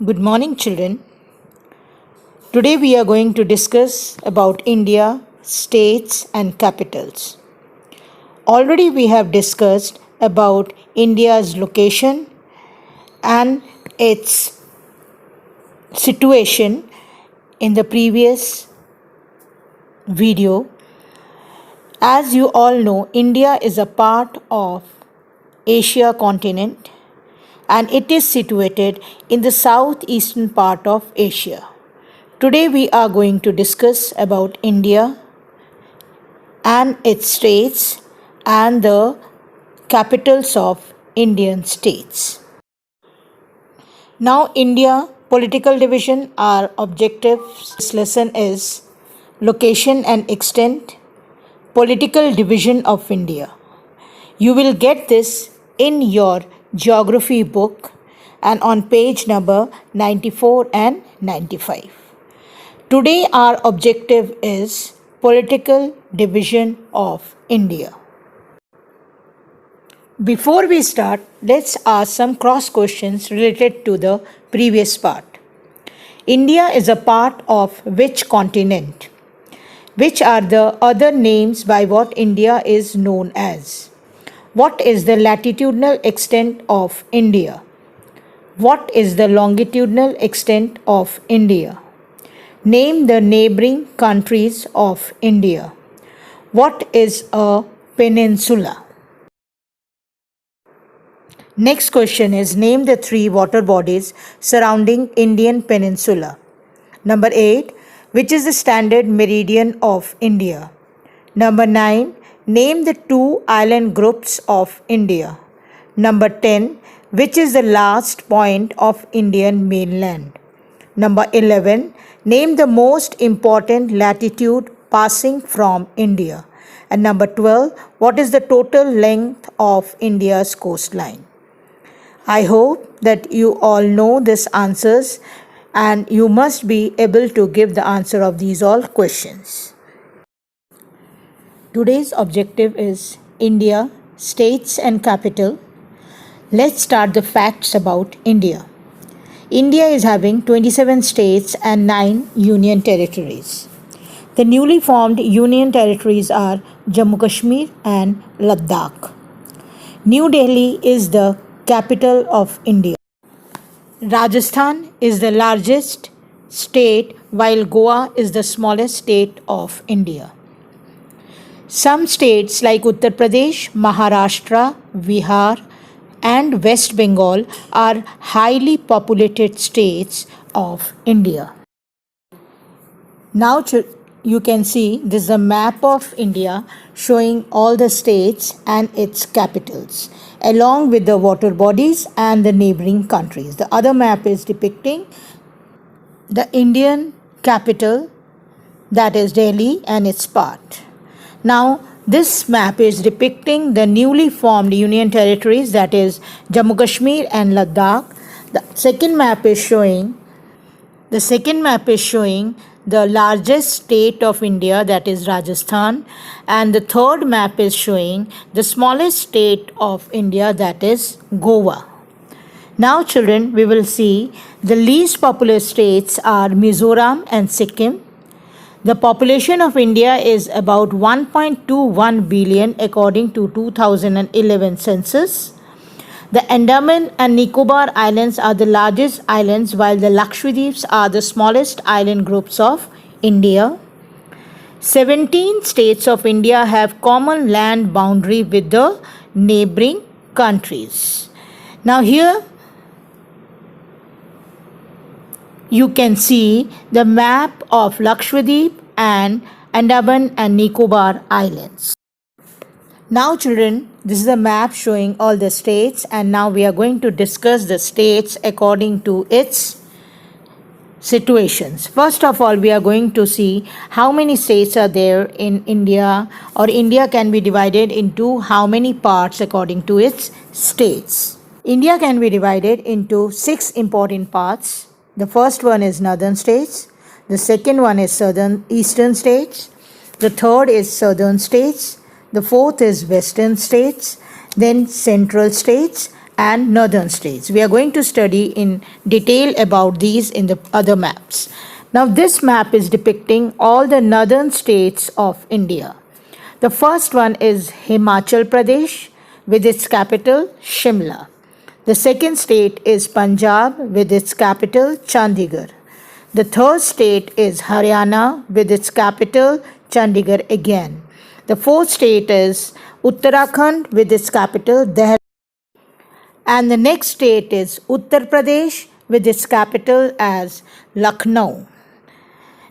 Good morning, children. Today we are going to discuss about India, states and capitals. Already we have discussed about India's location and its situation in the previous video. As you all know, India is a part of Asia continent and it is situated in the southeastern part of Asia. Today we are going to discuss about India and its states and the capitals of Indian states. Now India political division, our objective this lesson is location and extent, political division of India. You will get this in your geography book and on page number 94 and 95. Today our objective is political division of India. Before we start, let's ask some cross questions related to the previous part. India is a part of which continent? Which are the other names by what India is known as? What is the latitudinal extent of India? What is the longitudinal extent of India? Name the neighboring countries of India. What is a peninsula? Next question is name the three water bodies surrounding Indian peninsula. Number 8, which is the standard meridian of India? Number 9, name the two island groups of India. Number 10, which is the last point of Indian mainland? Number 11, name the most important latitude passing from India. And number 12, what is the total length of India's coastline? I hope that you all know these answers and you must be able to give the answer of these all questions. Today's objective is India, states and capital. Let's start the facts about India. India is having 27 states and 9 union territories. The newly formed union territories are Jammu Kashmir and Ladakh. New Delhi is the capital of India. Rajasthan is the largest state while Goa is the smallest state of India. Some states like Uttar Pradesh, Maharashtra, Bihar and West Bengal are highly populated states of India. Now you can see this is a map of India showing all the states and its capitals along with the water bodies and the neighboring countries. The other map is depicting the Indian capital, that is Delhi and its part. Now this map is depicting the newly formed union territories, that is Jammu Kashmir and Ladakh. The second map is showing the largest state of India, that is Rajasthan, and the third map is showing the smallest state of India, that is Goa. Now children, we will see the least populous states are Mizoram and Sikkim. The population of India is about 1.21 billion according to 2011 census. The Andaman and Nicobar Islands are the largest islands while the Lakshadweeps are the smallest island groups of India. 17 states of India have common land boundary with the neighboring countries. Now here you can see the map of Lakshadweep and Andaman and Nicobar Islands. Now children, this is a map showing all the states and now we are going to discuss the states according to its situations. First of all, we are going to see how many states are there in India, or India can be divided into how many parts according to its states. India can be divided into 6 important parts. The first one is northern states, the second one is southern eastern states, the third is southern states, the fourth is western states, then central states and northern states. We are going to study in detail about these in the other maps. Now, this map is depicting all the northern states of India. The first one is Himachal Pradesh with its capital Shimla. The second state is Punjab with its capital Chandigarh. The third state is Haryana with its capital Chandigarh again. The fourth state is Uttarakhand with its capital Dehradun. And the next state is Uttar Pradesh with its capital as Lucknow.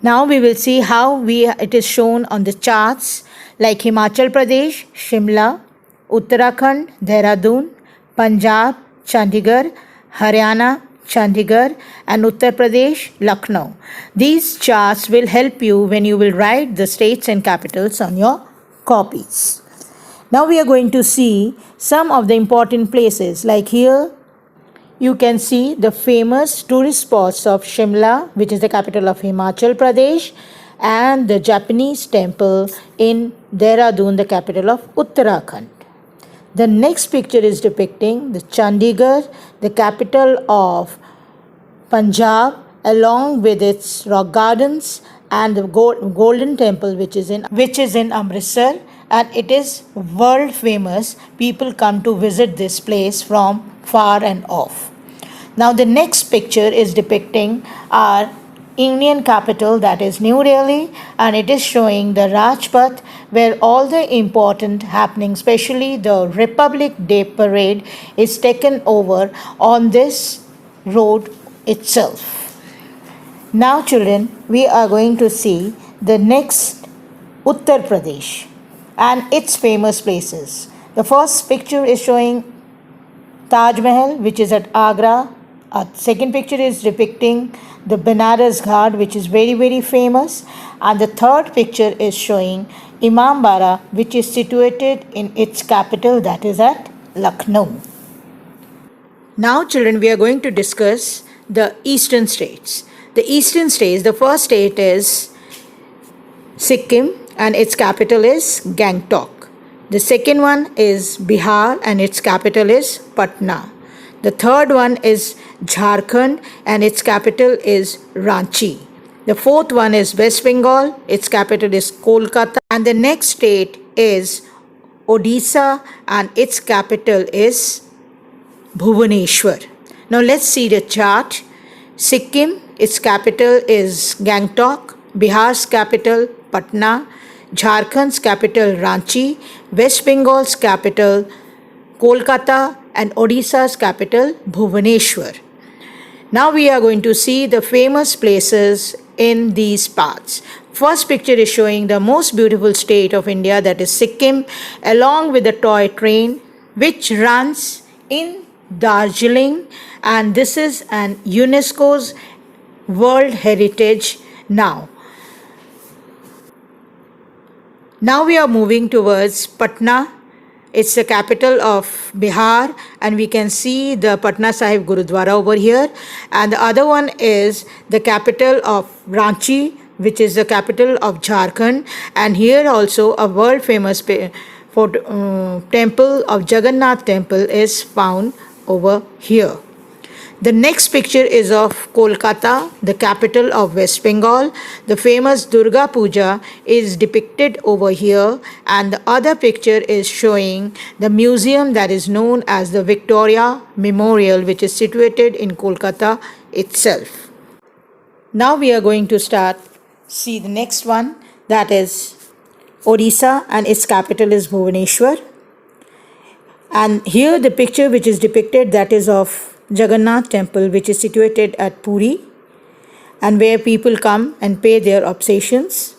Now we will see how it is shown on the charts like Himachal Pradesh, Shimla, Uttarakhand, Dehradun, Punjab, Chandigarh, Haryana, Chandigarh, and Uttar Pradesh, Lucknow. These charts will help you when you will write the states and capitals on your copies. Now we are going to see some of the important places. Like here, you can see the famous tourist spots of Shimla, which is the capital of Himachal Pradesh, and the Japanese temple in Dehradun, the capital of Uttarakhand. The next picture is depicting the Chandigarh, the capital of Punjab, along with its rock gardens and the Golden Temple, which is in Amritsar, and it is world famous. People come to visit this place from far and off. Now, the next picture is depicting our Indian capital, that is New Delhi, and it is showing the Rajpath where all the important happenings, especially the Republic Day parade, is taken over on this road itself. Now, children, we are going to see the next Uttar Pradesh and its famous places. The first picture is showing Taj Mahal, which is at Agra. Second picture is depicting the Banaras Ghat, which is very, very famous. And the third picture is showing Imambara, which is situated in its capital, that is at Lucknow. Now, children, we are going to discuss the eastern states. The eastern states, the first state is Sikkim, and its capital is Gangtok. The second one is Bihar, and its capital is Patna. The third one is Jharkhand, and its capital is Ranchi. The fourth one is West Bengal, its capital is Kolkata. And the next state is Odisha, and its capital is Bhubaneswar. Now let's see the chart. Sikkim, its capital is Gangtok. Bihar's capital, Patna. Jharkhand's capital, Ranchi. West Bengal's capital, Kolkata, and Odisha's capital, Bhubaneswar. Now we are going to see the famous places in these parts. First picture is showing the most beautiful state of India, that is Sikkim, along with the toy train which runs in Darjeeling, and this is an UNESCO's World Heritage now. Now we are moving towards Patna. It's the capital of Bihar, and we can see the Patna Sahib Gurudwara over here. And the other one is the capital of Ranchi, which is the capital of Jharkhand. And here also a world famous temple of Jagannath Temple is found over here. The next picture is of Kolkata, the capital of West Bengal. The famous Durga Puja is depicted over here, and the other picture is showing the museum that is known as the Victoria Memorial, which is situated in Kolkata itself. Now we are going to see the next one, that is Odisha, and its capital is Bhubaneswar. And here the picture which is depicted, that is of Jagannath Temple, which is situated at Puri, and where people come and pay their obeisances.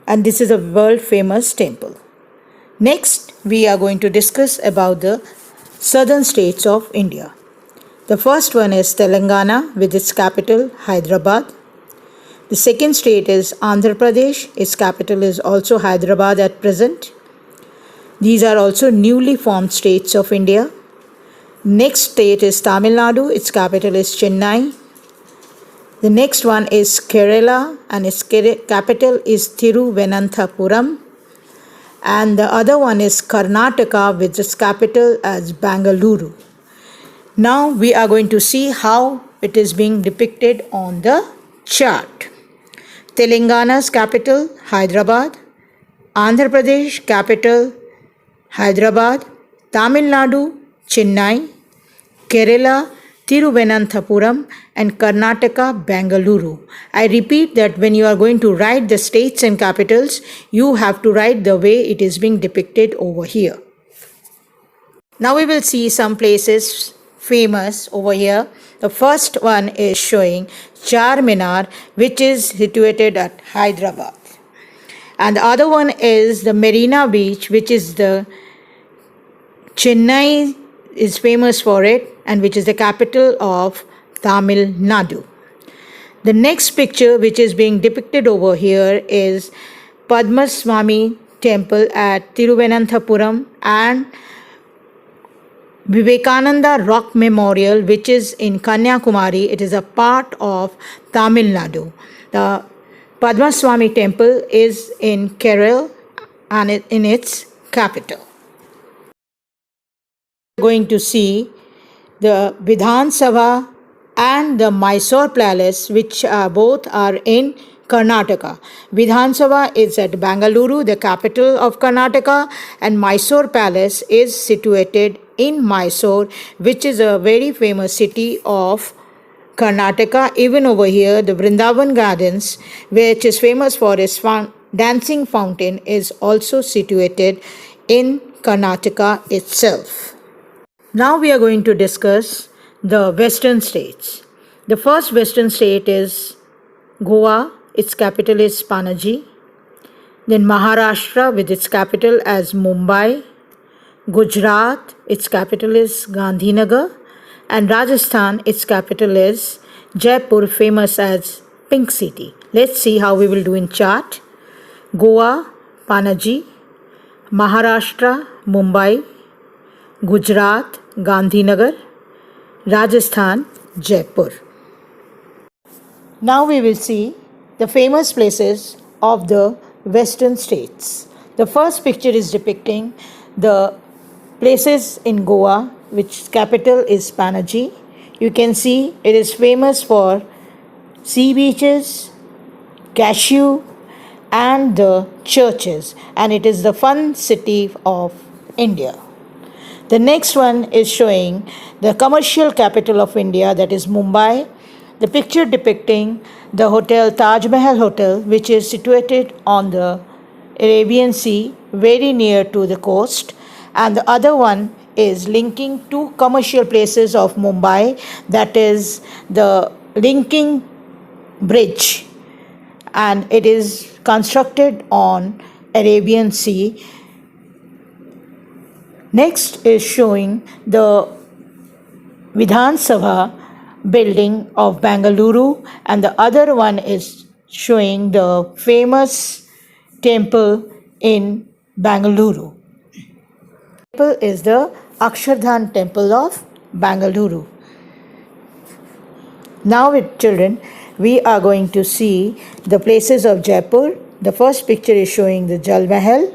And this is a world famous temple. Next, we are going to discuss about the southern states of India. The first one is Telangana with its capital Hyderabad. The second state is Andhra Pradesh. Its capital is also Hyderabad at present. These are also newly formed states of India. Next state is Tamil Nadu. Its capital is Chennai. The next one is Kerala, and its capital is Thiruvananthapuram. And the other one is Karnataka with its capital as Bangalore. Now we are going to see how it is being depicted on the chart. Telangana's capital, Hyderabad. Andhra Pradesh capital, Hyderabad. Tamil Nadu, Chennai. Kerala, Thiruvananthapuram, and Karnataka, Bengaluru. I repeat that when you are going to write the states and capitals, you have to write the way it is being depicted over here. Now we will see some places famous over here. The first one is showing Charminar, which is situated at Hyderabad. And the other one is the Marina Beach, which is the Chennai is famous for it, and which is the capital of Tamil Nadu. The next picture which is being depicted over here is Padmaswamy temple at Thiruvananthapuram and Vivekananda Rock Memorial, which is in Kanyakumari. It is a part of Tamil Nadu. The Padmaswamy temple is in Kerala and in its capital. We are going to see the Vidhan Sabha and the Mysore Palace, which both are in Karnataka. Vidhan Sabha is at Bengaluru, the capital of Karnataka, and Mysore Palace is situated in Mysore, which is a very famous city of Karnataka. Even over here, the Vrindavan Gardens, which is famous for its dancing fountain, is also situated in Karnataka itself. Now we are going to discuss the western states. The first western state is Goa. Its capital is Panaji. Then Maharashtra with its capital as Mumbai. Gujarat, its capital is Gandhinagar. And Rajasthan, its capital is Jaipur, famous as Pink City. Let's see how we will do in chart. Goa, Panaji. Maharashtra, Mumbai. Gujarat, Gandhinagar. Rajasthan, Jaipur. Now we will see the famous places of the western states. The first picture is depicting the places in Goa, which capital is Panaji. You can see it is famous for sea beaches, cashew, and the churches, and it is the fun city of India. The next one is showing the commercial capital of India, that is Mumbai. The picture depicting the hotel Taj Mahal Hotel, which is situated on the Arabian Sea, very near to the coast. And the other one is linking two commercial places of Mumbai, that is the linking bridge, and it is constructed on Arabian Sea. Next is showing the Vidhan Sabha building of Bengaluru, and the other one is showing the famous temple in Bengaluru. Temple is the Akshardhan temple of Bengaluru. Now with children, we are going to see the places of Jaipur. The first picture is showing the Jal Mahal,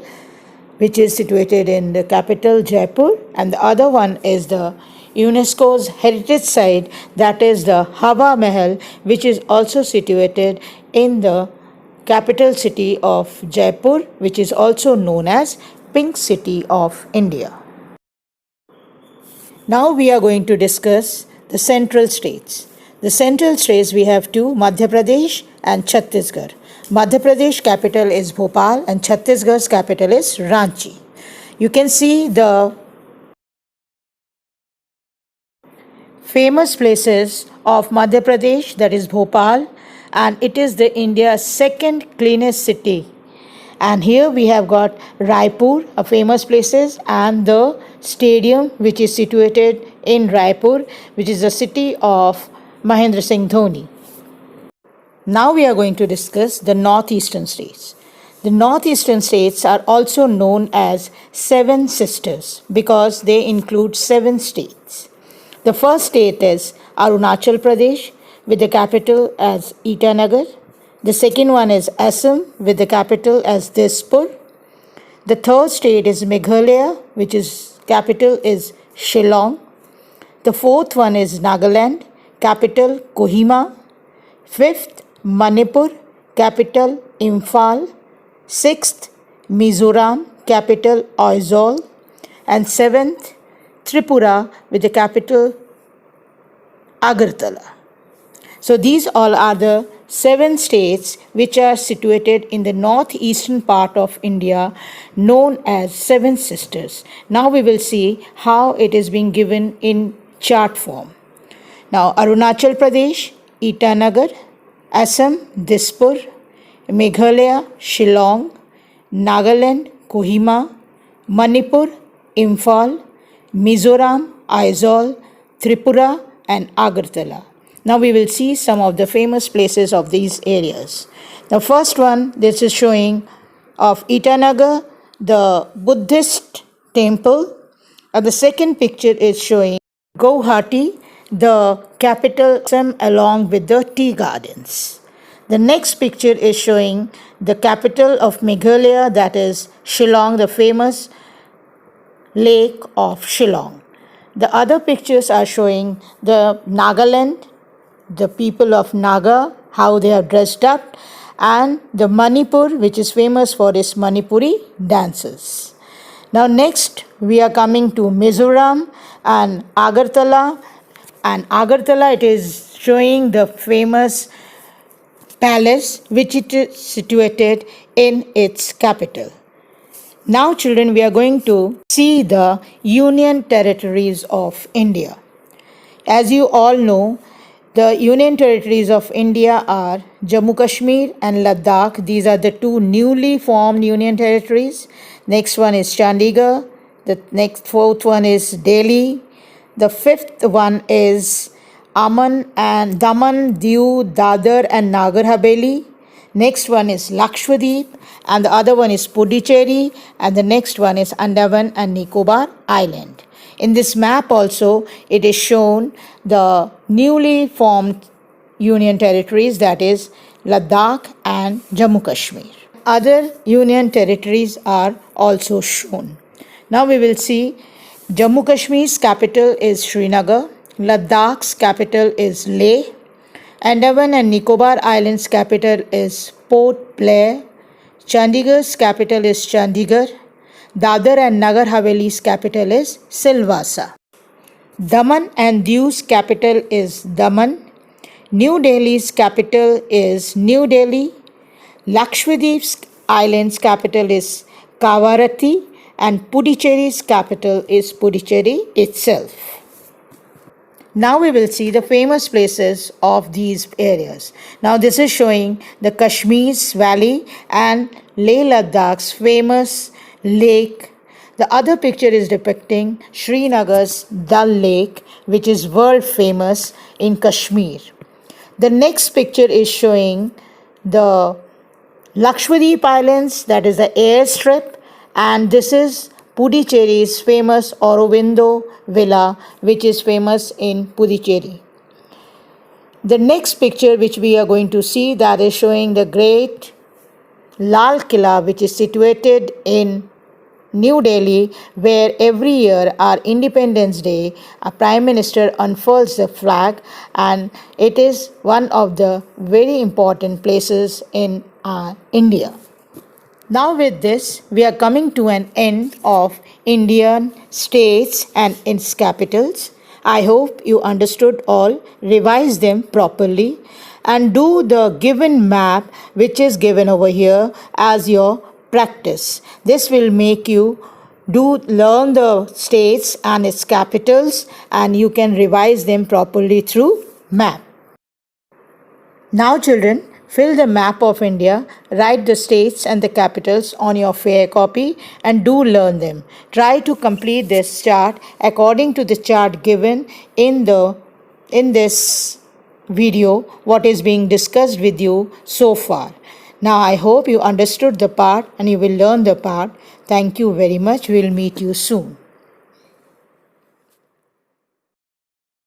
which is situated in the capital Jaipur, and the other one is the UNESCO's heritage site, that is the Hawa Mahal, which is also situated in the capital city of Jaipur, which is also known as Pink City of India. Now we are going to discuss the central states. The central states, we have two, Madhya Pradesh and Chhattisgarh. Madhya Pradesh capital is Bhopal and Chhattisgarh's capital is Ranchi. You can see the famous places of Madhya Pradesh, that is Bhopal, and it is the India's second cleanest city. And here we have got Raipur, a famous places, and the stadium which is situated in Raipur, which is the city of Mahendra Singh Dhoni. Now we are going to discuss the northeastern states. The northeastern states are also known as Seven Sisters because they include 7 states. The first state is Arunachal Pradesh with the capital as Itanagar. The second one is Assam with the capital as Dispur. The third state is Meghalaya, which is capital is Shillong. The fourth one is Nagaland, capital Kohima. Fifth, Manipur, capital Imphal. Sixth, Mizoram, capital Aizawl. And seventh, Tripura with the capital Agartala. So these all are the 7 states which are situated in the northeastern part of India, known as Seven Sisters. Now we will see how it is being given in chart form. Now Arunachal Pradesh, Itanagar. Assam, Dispur. Meghalaya, Shillong. Nagaland, Kohima. Manipur, Imphal. Mizoram, Aizawl. Tripura and Agartala. Now we will see some of the famous places of these areas. The first one, this is showing of Itanagar, the Buddhist temple. And the second picture is showing Guwahati, the capital, along with the tea gardens. The next picture is showing the capital of Meghalaya, that is Shillong, the famous lake of Shillong. The other pictures are showing the Nagaland, the people of Naga, how they are dressed up, and the Manipur, which is famous for its Manipuri dances. Now next we are coming to Mizoram and Agartala. And Agartala, it is showing the famous palace which it is situated in its capital. Now children, we are going to see the Union Territories of India. As you all know, the Union Territories of India are Jammu Kashmir and Ladakh. These are the 2 newly formed Union Territories. Next one is Chandigarh. The next fourth one is Delhi. The fifth one is Daman, Diu, Dadar and Nagar Haveli. Next one is Lakshadweep, and the other one is Puducherry, and the next one is Andaman and Nicobar Island. In this map also, it is shown the newly formed Union Territories, that is Ladakh and Jammu Kashmir. Other Union Territories are also shown. Now we will see Jammu Kashmir's capital is Srinagar, Ladakh's capital is Leh, Andaman and Nicobar Islands capital is Port Blair, Chandigarh's capital is Chandigarh, Dadar and Nagar Haveli's capital is Silvassa. Daman and Diu's capital is Daman. New Delhi's capital is New Delhi. Lakshadweep's island's capital is Kavaratti, and Puducherry's capital is Puducherry itself. Now we will see the famous places of these areas. Now this is showing the Kashmir's valley and Leh Ladakh's famous lake. The other picture is depicting Srinagar's Dal Lake, which is world famous in Kashmir. The next picture is showing the Lakshadweep Islands, that is the airstrip, and this is Puducherry's famous Aurobindo Villa, which is famous in Puducherry. The next picture which we are going to see, that is showing the great Lal Killa, which is situated in New Delhi, where every year our Independence Day, our Prime Minister unfurls the flag, and it is one of the very important places in India. Now with this, we are coming to an end of Indian states and its capitals. I hope you understood all, revise them properly, and do the given map which is given over here as your practice. This will make you learn the states and its capitals, and you can revise them properly through map. Now children, fill the map of India, write the states and the capitals on your fair copy, and do learn them. Try to complete this chart according to the chart given in this video, what is being discussed with you so far. Now I hope you understood the part and you will learn the part. Thank you very much. We will meet you soon.